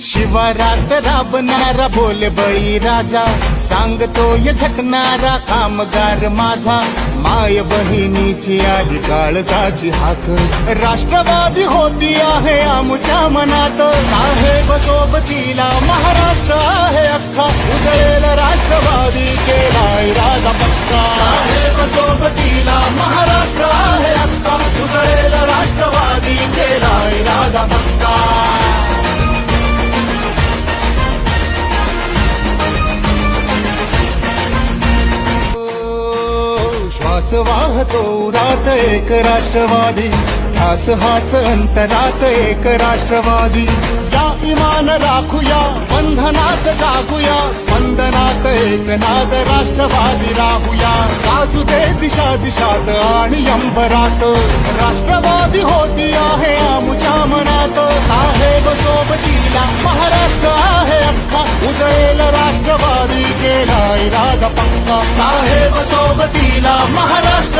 शिवारात राबणारा बोल बळी राजा, सांगतोय झटणारा कामगार माझा. माय बहिणीची आली काळजाची हाक, राष्ट्रवादी होती आहे आमच्या मनात. साहेब सोबतीला महाराष्ट्र आहे अख्खा, उजळेल राष्ट्रवादी केलाय इरादा पक्का. साहेब सोबतीला महाराष्ट्र आहे अख्खा, उजळेल राष्ट्रवादी केलाय इरादा पक्का. श्वास वाहतो उरात एक राष्ट्रवादी, ध्यास हाच अंतरात एक राष्ट्रवादी. या इमान राखूया, बंधनास जागूया, स्पंदनात एक नाद राष्ट्रवादी राहूया. गाजू दे दिशा दिशात आणि अंबरात, राष्ट्रवादी होती आहे आमच्या मनात. साहेब सोबतीला महाराष्ट्र आहे अख्खा, उजळेल राष्ट्रवादी केला इरादा पक्का. साहेब सोबतीला महाराष्ट्र